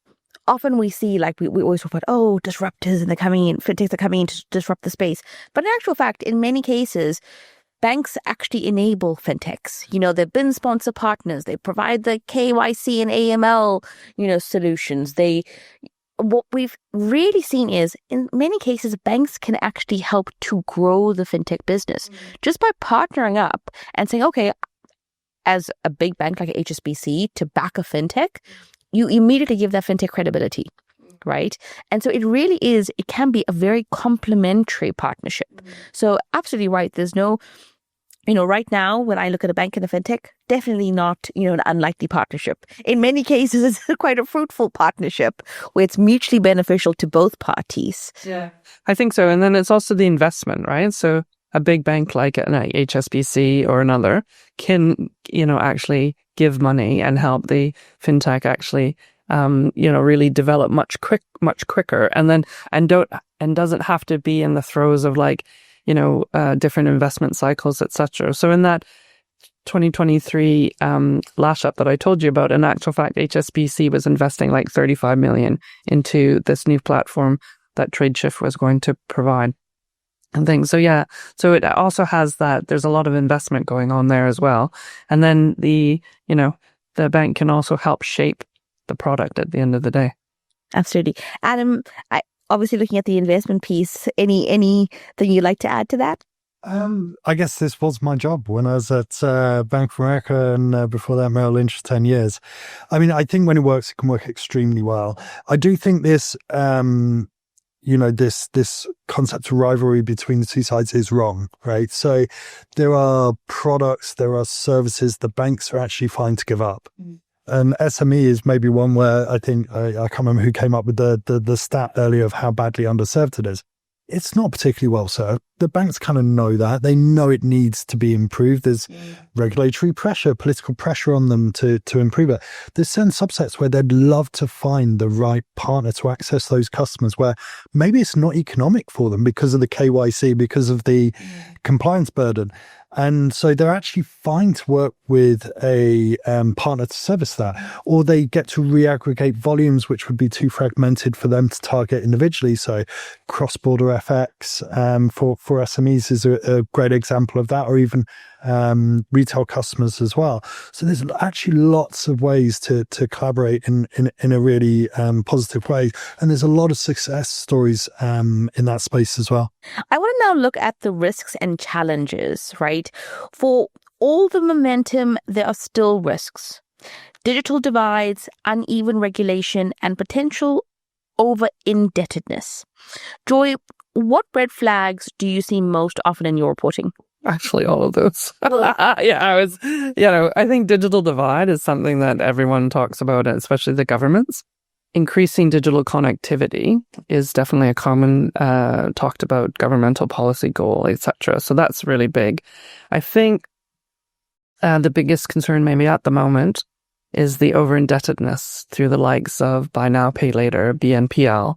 Speaker 2: Often we see, like, we always talk about, disruptors and fintechs are coming in to disrupt the space. But in actual fact, in many cases, banks actually enable fintechs. They're BIN sponsor partners. They provide the KYC and AML, solutions. What we've really seen is, in many cases, banks can actually help to grow the fintech business just by partnering up and saying, okay, as a big bank like HSBC to back a fintech, you immediately give that fintech credibility, right? And so it can be a very complementary partnership. So absolutely right. There's no, right now, when I look at a bank and a fintech, definitely not, an unlikely partnership. In many cases, it's quite a fruitful partnership where it's mutually beneficial to both parties.
Speaker 3: Yeah, I think so. And then it's also the investment, right? So a big bank like an HSBC or another can, actually give money and help the fintech actually, really develop much quicker, and doesn't have to be in the throes of like, different investment cycles, etc. So in that 2023 lash up that I told you about, in actual fact, HSBC was investing like 35 million into this new platform that TradeShift was going to provide. And things. So yeah, so it also has that, there's a lot of investment going on there as well. And then the bank can also help shape the product at the end of the day.
Speaker 2: Absolutely. Adam, obviously looking at the investment piece, anything you'd like to add to that?
Speaker 1: I guess this was my job when I was at Bank of America and before that Merrill Lynch for 10 years. I mean, I think when it works, it can work extremely well. I do think this this concept of rivalry between the two sides is wrong, right? So there are products, there are services the banks are actually fine to give up. And SME is maybe one where I think, I can't remember who came up with the stat earlier of how badly underserved it is. It's not particularly well served. The banks kind of know that. They know it needs to be improved. There's regulatory pressure, political pressure on them to improve it. There's certain subsets where they'd love to find the right partner to access those customers where maybe it's not economic for them because of the KYC, because of the compliance burden. And so they're actually fine to work with a partner to service that, or they get to reaggregate volumes which would be too fragmented for them to target individually. So cross-border FX for SMEs is a great example of that, or even retail customers as well. So there's actually lots of ways to collaborate in a really positive way. And there's a lot of success stories in that space as well.
Speaker 2: I want to now look at the risks and challenges, right? For all the momentum, there are still risks. Digital divides, uneven regulation, and potential over-indebtedness. Joy, what red flags do you see most often in your reporting?
Speaker 3: Actually, all of those. I think digital divide is something that everyone talks about, especially the governments. Increasing digital connectivity is definitely a common talked about governmental policy goal, etc. So that's really big. I think the biggest concern maybe at the moment is the over-indebtedness through the likes of buy now, pay later, BNPL.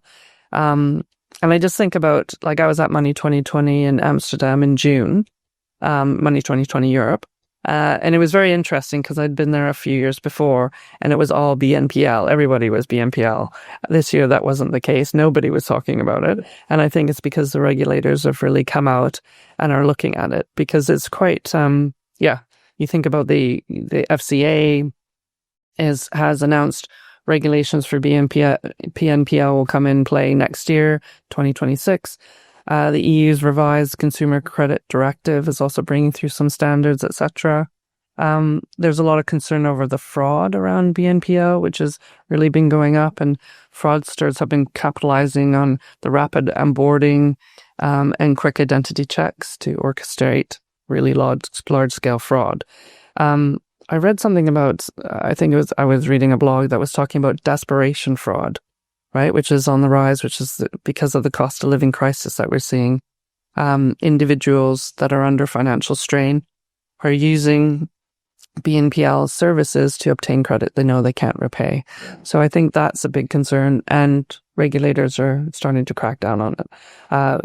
Speaker 3: And I just think about, like, I was at Money 2020 in Amsterdam in June, Money 2020 Europe. And it was very interesting because I'd been there a few years before and it was all BNPL. Everybody was BNPL. This year, that wasn't the case. Nobody was talking about it. And I think it's because the regulators have really come out and are looking at it, because it's quite, you think about the FCA has announced regulations for PNPL will come in play next year, 2026. The EU's revised Consumer Credit Directive is also bringing through some standards, etc. There's a lot of concern over the fraud around BNPL, which has really been going up, and fraudsters have been capitalizing on the rapid onboarding and quick identity checks to orchestrate really large-scale fraud. I read something about, I was reading a blog that was talking about desperation fraud, right, which is on the rise, which is because of the cost of living crisis that we're seeing. Individuals that are under financial strain are using BNPL services to obtain credit they know they can't repay. So I think that's a big concern, and regulators are starting to crack down on it.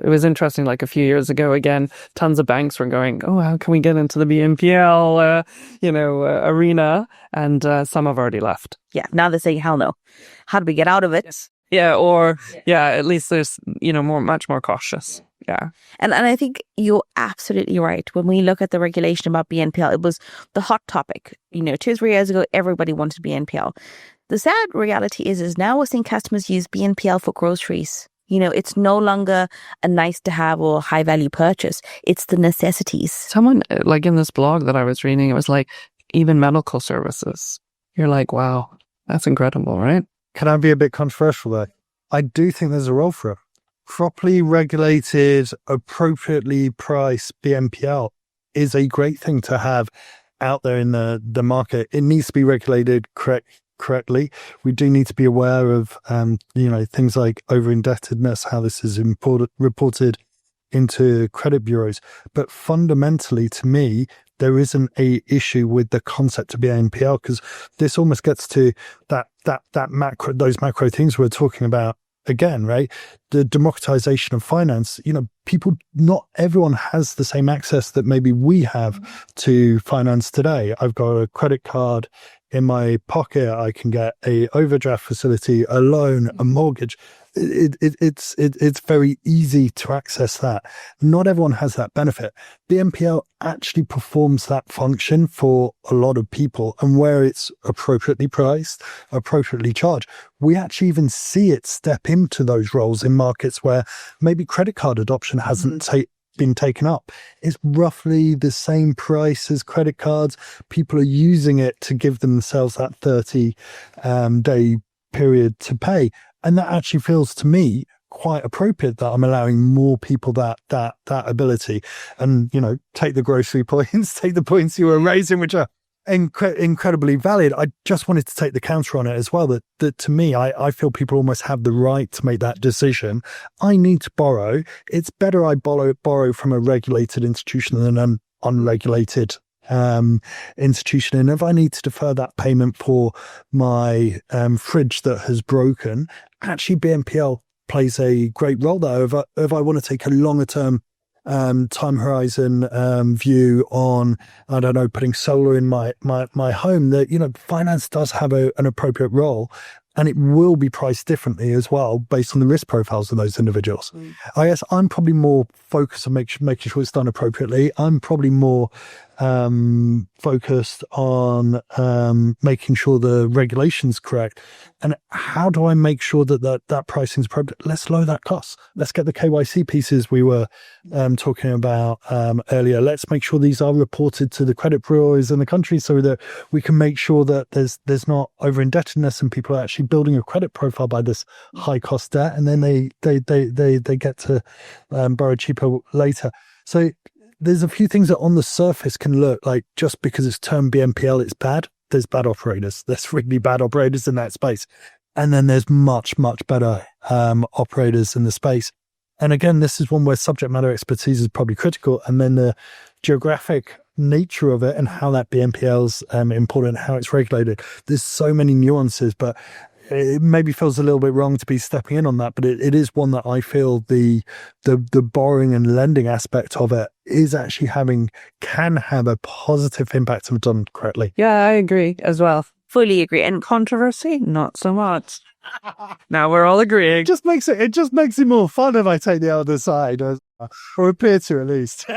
Speaker 3: It was interesting, like a few years ago, again, tons of banks were going, oh, how can we get into the BNPL, arena? And some have already left.
Speaker 2: Yeah, now they're saying, hell no. How do we get out of it?
Speaker 3: Yes. Yeah, at least there's, much more cautious. Yeah.
Speaker 2: And I think you're absolutely right. When we look at the regulation about BNPL, it was the hot topic. 2 or 3 years ago, everybody wanted BNPL. The sad reality is now we're seeing customers use BNPL for groceries. It's no longer a nice to have or high value purchase. It's the necessities.
Speaker 3: Someone, like in this blog that I was reading, it was like even medical services. You're like, wow, that's incredible, right?
Speaker 1: Can I be a bit controversial there? I do think there's a role for it. Properly regulated, appropriately priced BNPL is a great thing to have out there in the market. It needs to be regulated correctly. We do need to be aware of things like over-indebtedness, how this is reported into credit bureaus. But fundamentally, to me, there isn't a issue with the concept of BNPL, because this almost gets to those macro things we're talking about again, right? The democratization of finance. Not everyone has the same access that maybe we have to finance today. I've got a credit card in my pocket. I can get a overdraft facility, a loan, a mortgage. It's very easy to access that. Not everyone has that benefit. BNPL actually performs that function for a lot of people, and where it's appropriately priced, appropriately charged, we actually even see it step into those roles in markets where maybe credit card adoption hasn't been taken up. It's roughly the same price as credit cards. People are using it to give themselves that 30-day period to pay. And that actually feels to me quite appropriate, that I'm allowing more people that ability. And, take the grocery points, take the points you were raising, which are incredibly valid. I just wanted to take the counter on it as well, that to me, I feel people almost have the right to make that decision. I need to borrow. It's better I borrow from a regulated institution than an unregulated institution. And if I need to defer that payment for my fridge that has broken, actually BNPL plays a great role there. If I want to take a longer term time horizon view on, I don't know, putting solar in my home, that finance does have an appropriate role, and it will be priced differently as well based on the risk profiles of those individuals. I guess I'm probably more focused on making sure it's done appropriately. I'm probably more focused on making sure the regulation's correct. And how do I make sure that pricing is appropriate? Let's lower that cost. Let's get the KYC pieces we were talking about earlier. Let's make sure these are reported to the credit bureaus in the country so that we can make sure that there's not over indebtedness and people are actually building a credit profile by this high cost debt, and then they get to borrow cheaper later. So there's a few things that on the surface can look like, just because it's termed BNPL, it's bad. There's bad operators. There's really bad operators in that space. And then there's much, much better operators in the space. And again, this is one where subject matter expertise is probably critical. And then the geographic nature of it and how that BNPL is important, how it's regulated. There's so many nuances, but it maybe feels a little bit wrong to be stepping in on that, but it is one that I feel the borrowing and lending aspect of it is actually can have a positive impact if done correctly.
Speaker 3: Yeah, I agree as well. Fully agree. And controversy, not so much. Now we're all agreeing.
Speaker 1: It just makes it more fun if I take the other side, or appear to at least.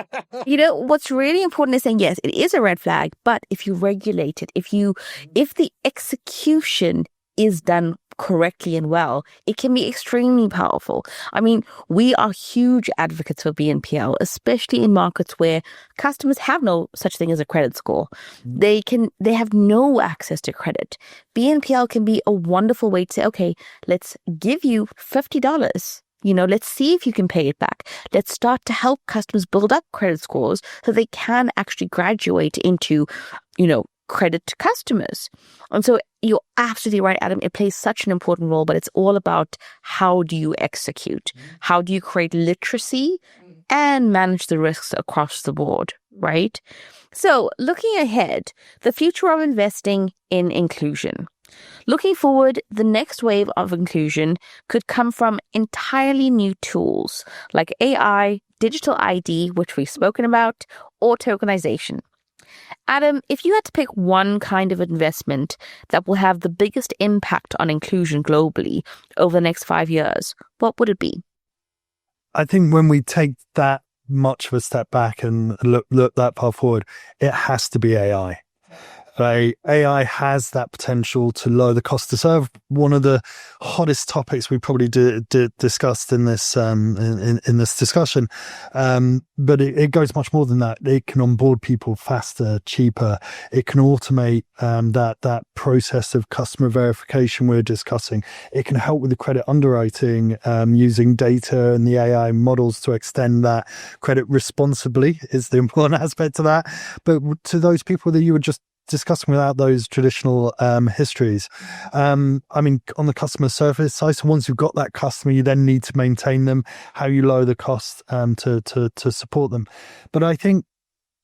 Speaker 2: What's really important is saying, yes, it is a red flag, but if you regulate it, if the execution is done correctly and well, it can be extremely powerful. I mean, we are huge advocates for BNPL, especially in markets where customers have no such thing as a credit score. They have no access to credit. BNPL can be a wonderful way to say, okay, let's give you $50. Let's see if you can pay it back. Let's start to help customers build up credit scores so they can actually graduate into, credit customers. And so you're absolutely right, Adam. It plays such an important role, but it's all about how do you execute? How do you create literacy and manage the risks across the board, right? So looking ahead, the future of investing in inclusion. Looking forward, the next wave of inclusion could come from entirely new tools like AI, digital ID, which we've spoken about, or tokenization. Adam, if you had to pick one kind of investment that will have the biggest impact on inclusion globally over the next 5 years, what would it be?
Speaker 1: I think when we take that much of a step back and look that far forward, it has to be AI. AI has that potential to lower the cost to serve. One of the hottest topics we probably discussed in this in this discussion, but it goes much more than that. It can onboard people faster, cheaper. It can automate that process of customer verification we're discussing. It can help with the credit underwriting using data and the AI models to extend that credit responsibly is the important aspect of that. But to those people that you were just discussing without those traditional histories. I mean, on the customer service side, so once you've got that customer, you then need to maintain them, how you lower the cost to support them. But I think,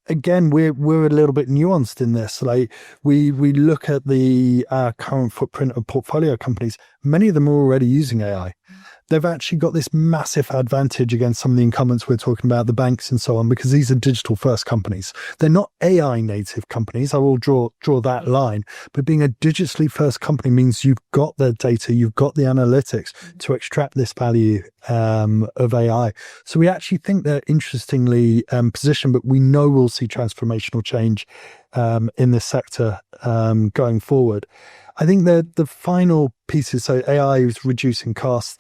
Speaker 1: again, we're a little bit nuanced in this. Like we look at the current footprint of portfolio companies. Many of them are already using AI. They've actually got this massive advantage against some of the incumbents we're talking about, the banks and so on, because these are digital first companies. They're not AI native companies. I will draw that line. But being a digitally first company means you've got the data, you've got the analytics to extract this value of AI. So we actually think they're interestingly positioned, but we know we'll see transformational change in this sector going forward. I think the final pieces, so AI is reducing costs,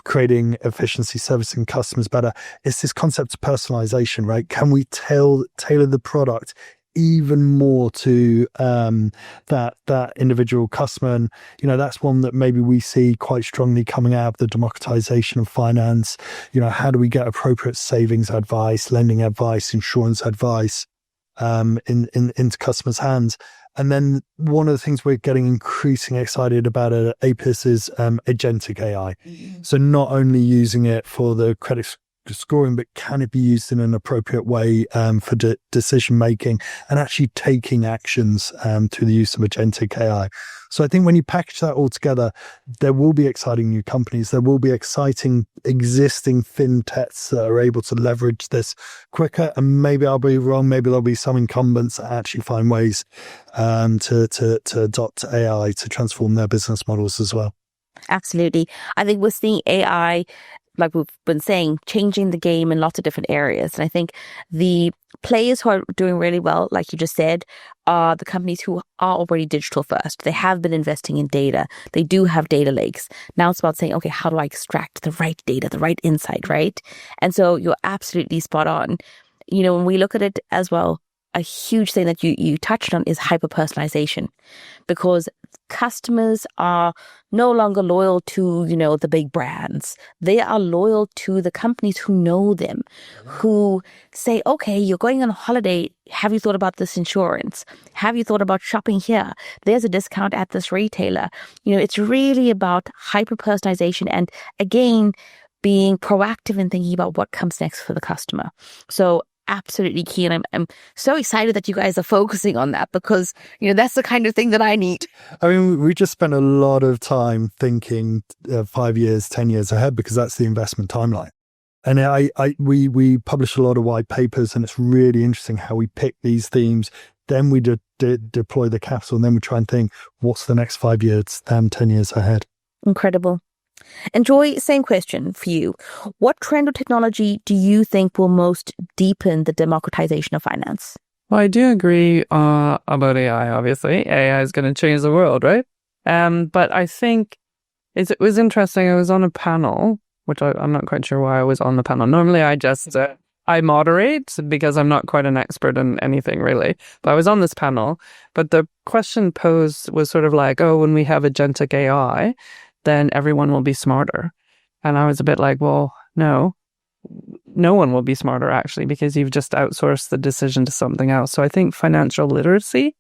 Speaker 1: creating efficiency, servicing customers better. It's this concept of personalization, right? Can we tailor the product even more to that individual customer? And, that's one that maybe we see quite strongly coming out of the democratization of finance. How do we get appropriate savings advice, lending advice, insurance advice? into customers' hands. And then one of the things we're getting increasingly excited about at APIS is agentic AI. So not only using it for the credit scoring, but can it be used in an appropriate way for decision making and actually taking actions through the use of agentic AI. So I think when you package that all together, there will be exciting new companies. There will be exciting existing fintechs that are able to leverage this quicker. And maybe I'll be wrong. Maybe there'll be some incumbents that actually find ways to adopt AI to transform their business models as well.
Speaker 2: Absolutely. I think we're seeing AI, like we've been saying, changing the game in lots of different areas. And I think the players who are doing really well, like you just said, are the companies who are already digital first. They have been investing in data. They do have data lakes. Now it's about saying, okay, how do I extract the right data, the right insight, right? And so you're absolutely spot on. When we look at it as well, a huge thing that you touched on is hyper-personalization, because customers are no longer loyal to, the big brands. They are loyal to the companies who know them, who say, okay, you're going on a holiday. Have you thought about this insurance? Have you thought about shopping here? There's a discount at this retailer. It's really about hyper-personalization and, again, being proactive and thinking about what comes next for the customer. So absolutely key. And I'm so excited that you guys are focusing on that, because, that's the kind of thing that I need.
Speaker 1: I mean, we just spent a lot of time thinking 5 years, 10 years ahead, because that's the investment timeline. And we publish a lot of white papers, and it's really interesting how we pick these themes. Then we deploy the capital, and then we try and think, what's the next 5 years, 10 years ahead?
Speaker 2: Incredible. And Joy, same question for you. What trend or technology do you think will most deepen the democratization of finance?
Speaker 3: Well, I do agree about AI, obviously. AI is going to change the world, right? But I think it was interesting. I was on a panel, which I'm not quite sure why I was on the panel. Normally, I moderate because I'm not quite an expert in anything, really. But I was on this panel. But the question posed was sort of like, oh, when we have agentic AI, then everyone will be smarter. And I was a bit like, well, no one will be smarter, actually, because you've just outsourced the decision to something else. So I think financial literacy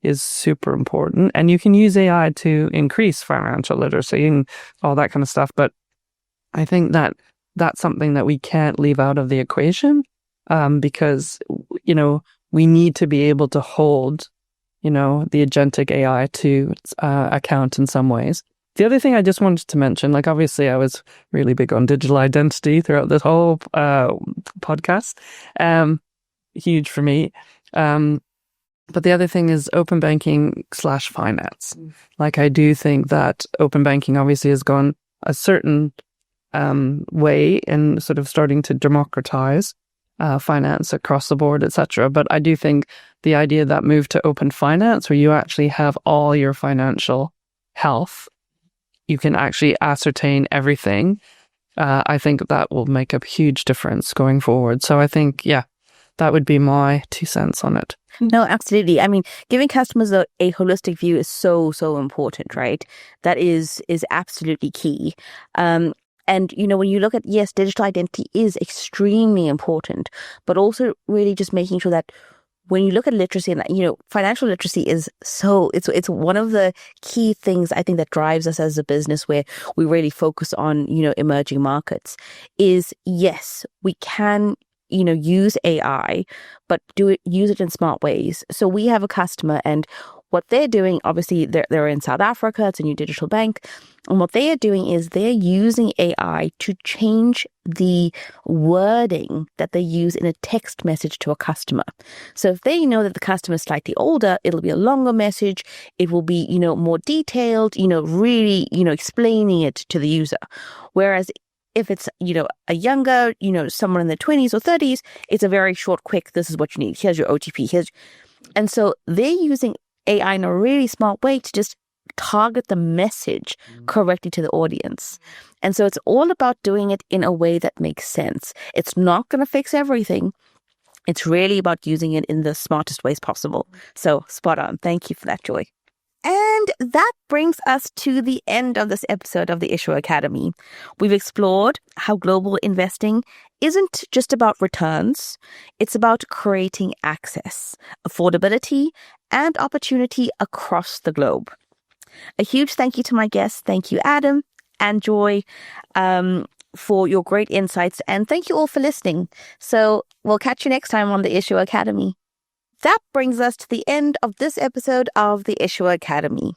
Speaker 3: is super important. And you can use AI to increase financial literacy and all that kind of stuff. But I think that's something that we can't leave out of the equation, because, we need to be able to hold, the agentic AI to account in some ways. The other thing I just wanted to mention, like obviously I was really big on digital identity throughout this whole podcast, huge for me. But the other thing is open banking / finance. Like I do think that open banking obviously has gone a certain way in sort of starting to democratize finance across the board, etc. But I do think the idea that move to open finance, where you actually have all your financial health, you can actually ascertain everything. I think that will make a huge difference going forward. So I think, that would be my 2 cents on it.
Speaker 2: No, absolutely. I mean, giving customers a holistic view is so, so important, right? That is absolutely key. And, when you look at, yes, digital identity is extremely important, but also really just making sure that when you look at literacy, and financial literacy is it's one of the key things I think that drives us as a business, where we really focus on, emerging markets, is yes, we can, use AI, but use it in smart ways. So we have a customer, and what they're doing, obviously they're in South Africa, it's a new digital bank. And what they are doing is they're using AI to change the wording that they use in a text message to a customer. So if they know that the customer is slightly older, it'll be a longer message. It will be, more detailed, really, explaining it to the user. Whereas if it's, a younger, someone in their 20s or 30s, it's a very short, quick, this is what you need. Here's your OTP. And so they're using AI in a really smart way to just target the message correctly to the audience. And so it's all about doing it in a way that makes sense. It's not going to fix everything. It's really about using it in the smartest ways possible. So spot on. Thank you for that, Joy. And that brings us to the end of this episode of the Issuer Academy. We've explored how global investing isn't just about returns. It's about creating access, affordability, and opportunity across the globe. A huge thank you to my guests. Thank you, Adam and Joy, for your great insights. And thank you all for listening. So we'll catch you next time on the Issuer Academy. That brings us to the end of this episode of the Issuer Academy.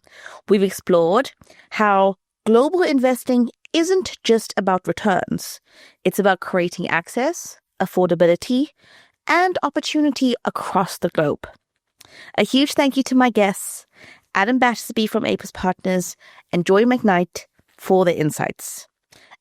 Speaker 2: We've explored how global investing isn't just about returns. It's about creating access, affordability, and opportunity across the globe. A huge thank you to my guests, Adam Battersby from Apis Partners and Joy Macknight for their insights.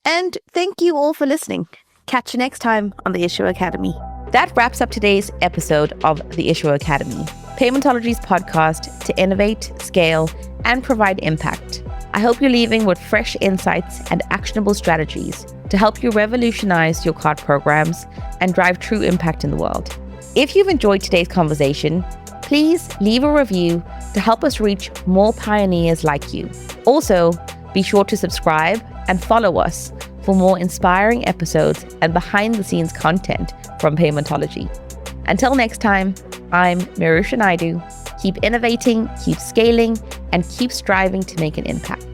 Speaker 2: And thank you all for listening. Catch you next time on the Issuer Academy. That wraps up today's episode of the Issuer Academy, Paymentology's podcast to innovate, scale, and provide impact. I hope you're leaving with fresh insights and actionable strategies to help you revolutionize your card programs and drive true impact in the world. If you've enjoyed today's conversation, please leave a review to help us reach more pioneers like you. Also, be sure to subscribe and follow us for more inspiring episodes and behind-the-scenes content from Paymentology. Until next time, I'm Merusha Naidu. Keep innovating, keep scaling, and keep striving to make an impact.